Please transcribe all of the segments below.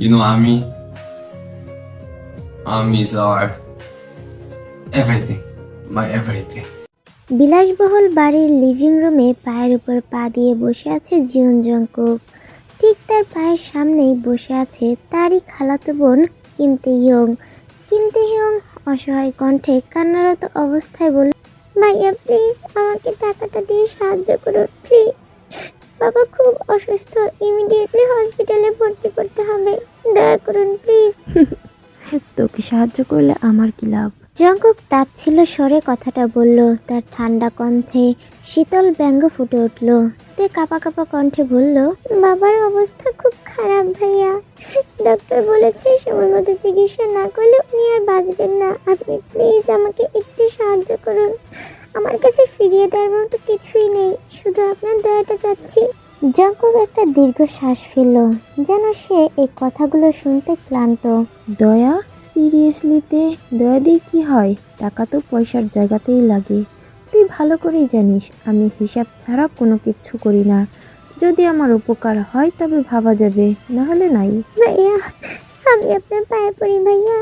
Ami is our everything, my everything. বিলাসবহুল বাড়ির living রুমে পায়ের উপর পা দিয়ে বসে আছে জিওন জংকুক। ঠিক তার পায়ের সামনেই বসে আছে তারই খালাতো বোন কিম তেহিয়ং। কিম তেহিয়ং অসহায় কণ্ঠে কান্নারত অবস্থায় বলল, ভাইয়া প্লিজ আমাকে টাকাটা দিয়ে সাহায্য করুন প্লিজ। বাবা খুব অসুস্থ, ইমিডিয়েটলি হসপিটালে ভর্তি করতে হবে, দয়া করুন প্লিজ। তোকে সাহায্য করলে আমার কি লাভ? জঙ্কুক তাচ্ছিল স্বরে কথাটা বলল, তার ঠান্ডা কণ্ঠে শীতল ব্যঙ্গ ফুটে উঠল। তে কাঁপা কাঁপা কণ্ঠে বলল, বাবার অবস্থা খুব খারাপ ভাইয়া, ডক্টর বলেছে সময় মতো চিকিৎসা না করলে উনি আর বাঁচবেন না। আপনি প্লিজ আমাকে একটু সাহায্য করুন, আমার কাছে ফিরিয়ে দেওয়ার মতো কিছুই নেই, শুধু আপনার দয়াটা চাচ্ছি। জঙ্কুক একটা দীর্ঘ শ্বাস ফেলল, যেন সে এই কথাগুলো শুনতে ক্লান্ত। দয়া? সিরিয়াসলিতে দয়া দিয়ে কি হয়? টাকা তো পয়সার জায়গাতেই লাগে। তুই ভালো করেই জানিস আমি হিসাব ছাড়া কোনো কিছু করি না। যদি আমার উপকার হয় তবে ভাবা যাবে, না হলে নাই। ভাইয়া আমি আপনার পায়ে পড়ি ভাইয়া,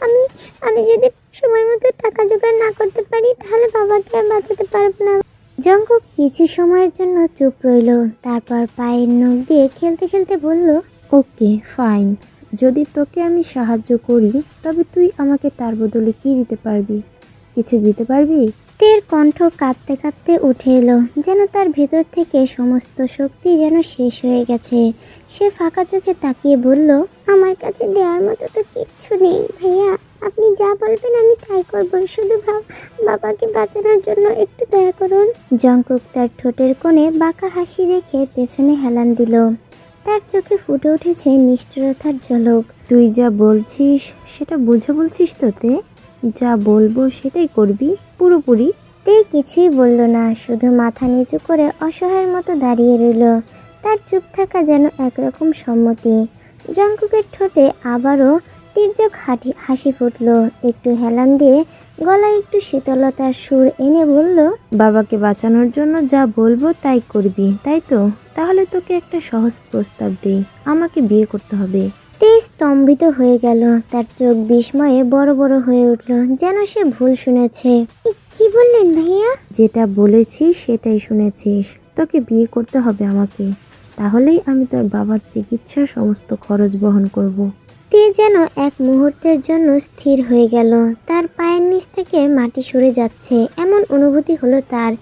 আমি আমি যদি সময় মতো টাকা জোগাড় না করতে পারি তাহলে বাবাকে আর বাঁচাতে পারবো না। জঙ্কুক কিছু সময়ের জন্য চুপ রইল, তারপর পায়ের নখ দিয়ে খেলতে খেলতে বলল, ওকে ফাইন, যদি তোকে আমি সাহায্য করি তবে তুই আমাকে তার বদলে কি দিতে পারবি? কিছু দিতে পারবি? তের কণ্ঠ কাঁপতে কাঁপতে উঠে এলো, যেন তার ভেতর থেকে সমস্ত শক্তি যেন শেষ হয়ে গেছে। সে ফাঁকা চোখে তাকিয়ে বলল, আমার কাছে দেওয়ার মতো তো কিচ্ছু নেই ভাইয়া, আপনি যা বলবেন আমি তাই করব, শুধু বাবাকে বাঁচানোর জন্য একটু দয়া করুন। জঙ্কুক তার ঠোঁটের কোণে বাঁকা হাসি রেখে পেছনে হেলান দিল, তার চোখে ফুটে উঠেছে নিষ্ঠুরতার ঝলক। তুই যা বলছিস সেটা বুঝে বলছিস তো? তে যা বলবো সেটাই করবি পুরোপুরি? তে কিছুই বলল না, শুধু মাথা নিচু করে অসহায়ের মতো দাঁড়িয়ে রইল। তার চুপ থাকা যেন একরকম সম্মতি। জঙ্কুকের ঠোঁটে আবারও তীর্যক হাসি ফুটল, একটু হেলান দিয়ে গলায় একটু শীতলতার সুর এনে বলল, বাবাকে বাঁচানোর জন্য যা বলবো তাই করবি, তাই তো? তাহলে তোকে একটা সহজ প্রস্তাব দিই, আমাকে বিয়ে করতে হবে। তে স্তম্ভিত হয়ে গেল, তার চোখ বিস্ময়ে বড় বড় হয়ে উঠল, যেন সে ভুল শুনেছে। কি বললেন ভাইয়া? যেটা বলেছিস সেটাই শুনেছিস, তোকে বিয়ে করতে হবে আমাকে, তাহলেই আমি তোর বাবার চিকিৎসার সমস্ত খরচ বহন করব। তে যেন এক মুহূর্তের জন্য স্থির হয়ে গেল, তার পায়ের নিচ থেকে মাটি সরে যাচ্ছে এমন অনুভূতি হলো তার।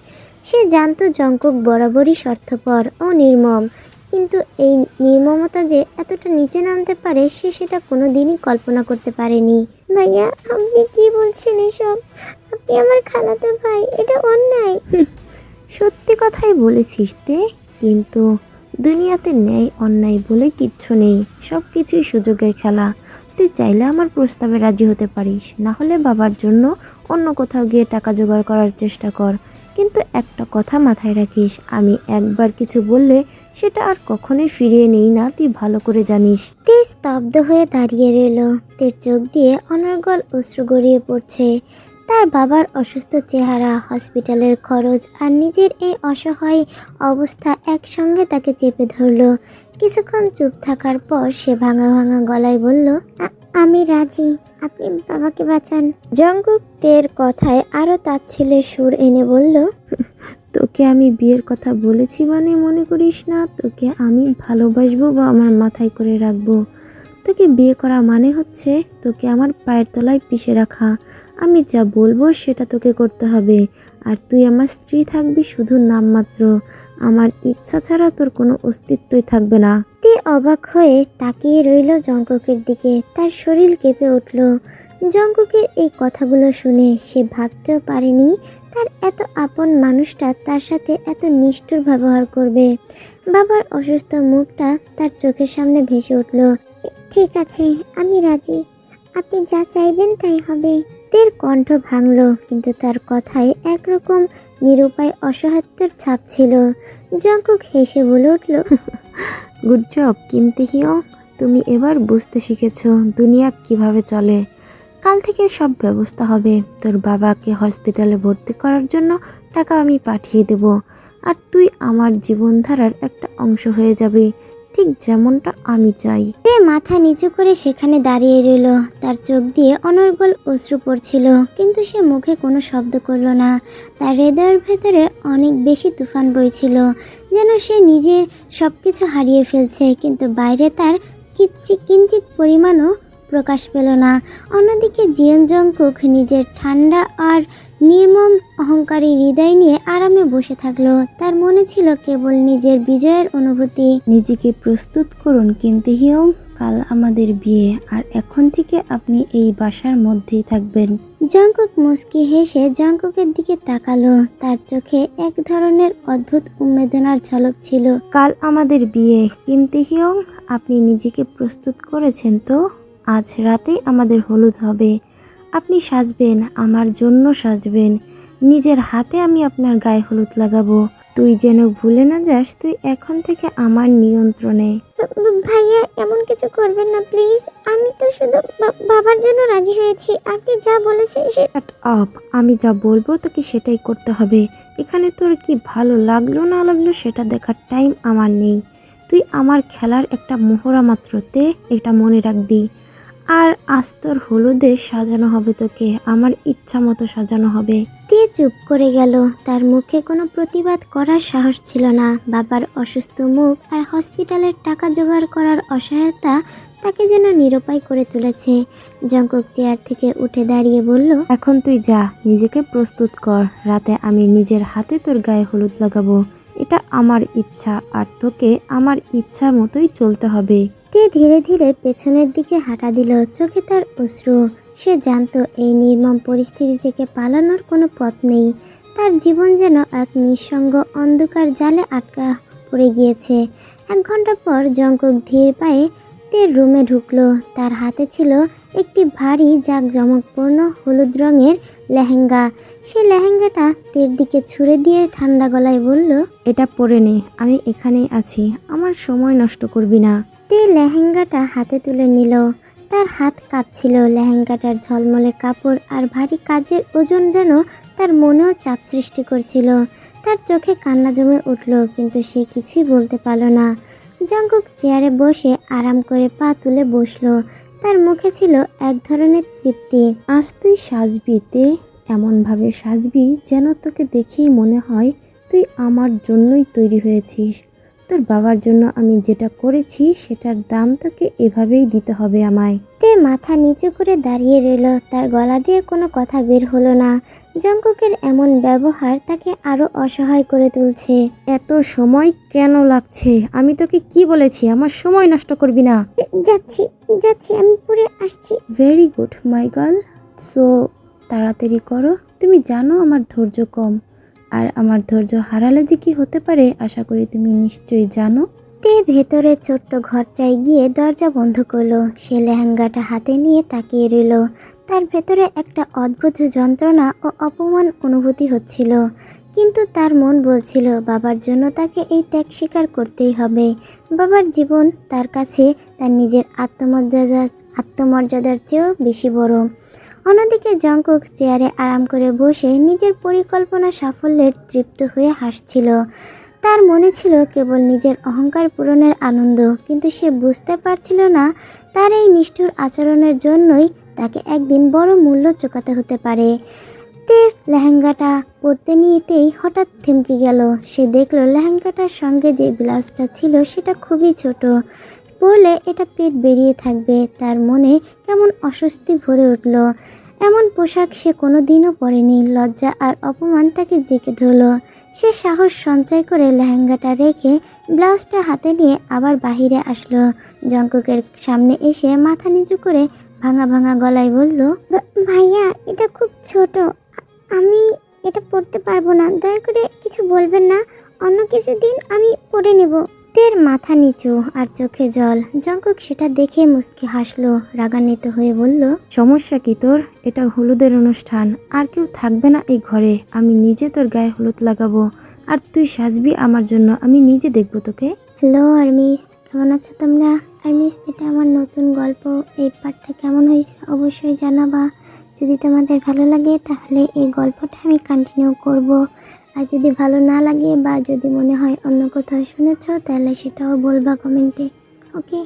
সে জানতো জঙ্কুক বরাবরই স্বার্থপর ও নির্মম, কিন্তু এই নির্মমতা যে এতটা নিচে নামতে পারে সে সেটা কোনোদিনই কল্পনা করতে পারেনি। ভাইয়া আপনি কি বলছেন এসব? আপনি আমার খালাতো ভাই, এটা অন্যায়। সত্যি কথাই বলেছিস তে, কিন্তু দুনিয়াতে ন্যায় অন্যায় বলে কিচ্ছু নেই, সব কিছুই সুযোগের খেলা। তুই চাইলে আমার প্রস্তাবে রাজি হতে পারিস, না হলে বাবার জন্য অন্য কোথাও গিয়ে টাকা জোগাড় করার চেষ্টা কর। কিন্তু একটা কথা মাথায় রাখিস, আমি একবার কিছু বললে সেটা আর কখনোই ফিরিয়ে নেই না, তুই ভালো করে জানিস। তে স্তব্ধ হয়ে দাঁড়িয়ে রইল, তের চোখ দিয়ে অনর্গল অশ্রু গড়িয়ে পড়ছে। তার বাবার অসুস্থ চেহারা, হসপিটালের খরচ আর নিজের এই অসহায় অবস্থা একসঙ্গে তাকে চেপে ধরল। কিছুক্ষণ চুপ থাকার পর সে ভাঙা ভাঙা গলায় বলল, আমি রাজি, আপনি বাবাকে বাঁচান। জঙ্কুক তের কথায় আরো তাচ্ছিলের সুর এনে বলল, তোকে আমি বিয়ের কথা বলেছি মানে মনে করিস না তোকে আমি ভালোবাসবো বা আমার মাথায় করে রাখবো? তোকে বিয়ে করা মানে হচ্ছে তোকে আমার পায়ের তলায় পিষে রাখা। আমি যা বলবো সেটা তোকে করতে হবে, আর তুই আমার স্ত্রী থাকবি শুধু নামমাত্র। আমার ইচ্ছা ছাড়া তোর কোনো অস্তিত্বই থাকবে না। তে অবাক হয়ে তাকিয়ে রইল জঙ্কুকের দিকে, তার শরীর কেঁপে উঠল। জঙ্কুকের এই কথাগুলো শুনে সে ভাবতেও পারেনি তার এত আপন মানুষটা তার সাথে এত নিষ্ঠুর ব্যবহার করবে। বাবার অসুস্থ মুখটা তার চোখের সামনে ভেসে উঠল। ঠিক আছে আমি রাজি, আপনি যা চাইবেন তাই হবে। তের কণ্ঠ ভাঙল, কিন্তু তার কথায় একরকম নিরুপায় অসহায়ত্বের ছাপ ছিল। জঙ্কুক হেসে বলে উঠল, গুড জব কিম তেহিয়ং, তুমি এবার বুঝতে শিখেছো দুনিয়া কিভাবে চলে। কাল থেকে সব ব্যবস্থা হবে, তোর বাবাকে হসপিটালে ভর্তি করার জন্য টাকা আমি পাঠিয়ে দেব, আর তুই আমার জীবনধারার একটা অংশ হয়ে যাবি। ঠিক যেমনটা আমি চাই। তে মাথা নিচু করে সেখানে দাঁড়িয়ে রইল। তার চোখ দিয়ে অনর্গল অশ্রু পড়ছিল, কিন্তু সে মুখে কোনো শব্দ করল না। তার হৃদয়ের ভেতরে অনেক বেশি তুফান বইছিল, যেন সে নিজের সবকিছু হারিয়ে ফেলছে, কিন্তু বাইরে তার কিঞ্চিত পরিমাণও প্রকাশ পেল না। অন্যদিকে জিয়ন জংকুক নিজের ঠান্ডা আর নির্মম অহংকারী হৃদয় নিয়ে আরামে বসে থাকলো। তার মনে ছিল কেবল নিজের বিজয়ের অনুভূতি। নিজেকে প্রস্তুত করুন কিম তাে-হিয়োং, কাল আমাদের বিয়ে, আর এখন থেকে আপনি এই বাসার মধ্যেই থাকবেন। জংকুক মুচকি হেসে জংকুকের দিকে তাকালো। তার চোখে এক ধরনের অদ্ভুত উন্মেদনার ঝলক ছিল। কাল আমাদের বিয়ে কিম তাে-হিয়োং, আপনি নিজেকে প্রস্তুত করেছেন তো? আজ রাতেই আমাদের হলুদ হবে। আপনি সাজবেন, আমার জন্য সাজবেন। নিজের হাতে আমি আপনার গায়ে হলুদ লাগাবো। তুই যেন ভুলে না যাস, তুই এখন থেকে আমার নিয়ন্ত্রণে। ভাইয়া, এমন কিছু করবেন না প্লিজ। আমি তো শুধু বাবার জন্য রাজি হয়েছি। আপনি যা বলেছেন শাট আপ, আমি যা বলবো তোকে সেটাই করতে হবে। এখানে তোর কি ভালো লাগলো না লাগলো সেটা দেখার টাইম আমার নেই। তুই আমার খেলার একটা মোহরা মাত্র, এটা মনে রাখবি। আর আজ তোর হলুদে সাজানো হবে তোকে, আমার ইচ্ছা মতো সাজানো হবে। তে চুপ করে গেল। তার মুখে কোনো প্রতিবাদ করার সাহস ছিল না। বাবার অসুস্থ মুখ আর হসপিটালের টাকা জোগাড় করার অসহায়তা তাকে যেন নিরুপায় করে তুলেছে। জংকুক চেয়ার থেকে উঠে দাঁড়িয়ে বলল, এখন তুই যা, নিজেকে প্রস্তুত কর। রাতে আমি নিজের হাতে তোর গায়ে হলুদ লাগাবো। এটা আমার ইচ্ছা, আর তোকে আমার ইচ্ছা মতোই চলতে হবে। তে ধীরে ধীরে পেছনের দিকে হাঁটা দিল, চোখে তার অশ্রু। সে জানতো এই নির্মম পরিস্থিতি থেকে পালানোর কোনো পথ নেই। তার জীবন যেন এক নিঃসঙ্গ অন্ধকার জালে আটকা পড়ে গিয়েছে। 1 ঘন্টা পর জংকুক ধীর পায়ে তের রুমে ঢুকলো। তার হাতে ছিল একটি ভারী জাঁকজমকপূর্ণ হলুদ রঙের লেহেঙ্গা। সে লেহেঙ্গাটা তের দিকে ছুঁড়ে দিয়ে ঠান্ডা গলায় বলল, এটা পরে নে, আমি এখানেই আছি, আমার সময় নষ্ট করবি না। তে লেহেঙ্গাটা হাতে তুলে নিল। তার হাত কাঁপছিল। লেহেঙ্গাটার ঝলমলে কাপড় আর ভারী কাজের ওজন যেন তার মনেও চাপ সৃষ্টি করছিল। তার চোখে কান্না জমে উঠল, কিন্তু সে কিছুই বলতে পারল না। জংকুক চেয়ারে বসে আরাম করে পা তুলে বসলো। তার মুখে ছিল এক ধরনের তৃপ্তি। আজ তুই সাজবি তে, এমনভাবে সাজবি যেন তোকে দেখেই মনে হয় তুই আমার জন্যই তৈরি হয়েছিস। তোর বাবার জন্য আমি যেটা করেছি সেটার দাম তোকে এভাবেই দিতে হবে আমায়। তে মাথা নিচু করে দাঁড়িয়ে রইল। তার গলা দিয়ে কোনো কথা বের হলো না। জংকুকের এমন ব্যবহার তাকে আরো অসহায় করে তুলছে। এত সময় কেন লাগছে? আমি তোকে কি বলেছি আমার সময় নষ্ট করবি না? যাচ্ছি যাচ্ছি, আমি পরে আসছি। Very good my girl. So তাড়াতাড়ি করো, তুমি জানো আমার ধৈর্য কম, আর আমার ধৈর্য হারালে যে কি হতে পারে আশা করি তুমি নিশ্চয়ই জানো। তে ভেতরে ছোট্ট ঘরটায় গিয়ে দরজা বন্ধ করলো। সে লেহেঙ্গাটা হাতে নিয়ে তাকিয়ে রইল। তার ভেতরে একটা অদ্ভুত যন্ত্রণা ও অপমান অনুভূতি হচ্ছিল, কিন্তু তার মন বলছিল বাবার জন্য তাকে এই ত্যাগ স্বীকার করতেই হবে। বাবার জীবন তার কাছে তার নিজের আত্মমর্যাদার চেয়েও বেশি বড়। অন্যদিকে জংকুক চেয়ারে আরাম করে বসে নিজের পরিকল্পনা সাফল্যের তৃপ্ত হয়ে হাসছিল। তার মনে ছিল কেবল নিজের অহংকার পূরণের আনন্দ, কিন্তু সে বুঝতে পারছিল না তার এই নিষ্ঠুর আচরণের জন্যই তাকে একদিন বড় মূল্য চোকাতে হতে পারে। তে লেহেঙ্গাটা পরতে নিতেই হঠাৎ থমকে গেল। সে দেখল লেহেঙ্গাটার সঙ্গে যে ব্লাউজটা ছিল সেটা খুবই ছোট। পরলে এটা পেট বেরিয়ে থাকবে। তার মনে কেমন অস্বস্তি ভরে উঠল। এমন পোশাক সে কোনোদিনও পরেনি। লজ্জা আর অপমান তাকে জেঁকে ধরল। সে সাহস সঞ্চয় করে লেহেঙ্গাটা রেখে ব্লাউজটা হাতে নিয়ে আবার বাহিরে আসলো। জংকুকের সামনে এসে মাথা নিচু করে ভাঙা ভাঙা গলায় বলল, ভাইয়া, এটা খুব ছোট, আমি এটা পরতে পারবো না। দয়া করে কিছু বলবেন না, অন্য কিছু দিন আমি পরে নেব। তের মাথা নিচু আর চোখে জল। জংকুক সেটা দেখে মুচকি হাসলো। রাগান্বিত হয়ে বলল, সমস্যা কি তোর? এটা হলুদের অনুষ্ঠান, আর কেউ থাকবে না এই ঘরে। আমি নিজে তোর গায়ে হলুদ লাগাবো, আর তুই সাজবি আমার জন্য। আমি নিজে দেখবো তোকে। হ্যালো আরমিস, কেমন আছো তোমরা? আরমিস, এটা আমার নতুন গল্প। এই পার্টটা কেমন হয়েছে অবশ্যই জানাবা। যদি তোমাদের ভালো লাগে তাহলে এই গল্পটা আমি কন্টিনিউ করব। আর যদি ভালো না লাগে বা যদি মনে হয় অন্য কোথাও শুনেছো তাহলে সেটাও বলবা কমেন্টে। ওকে।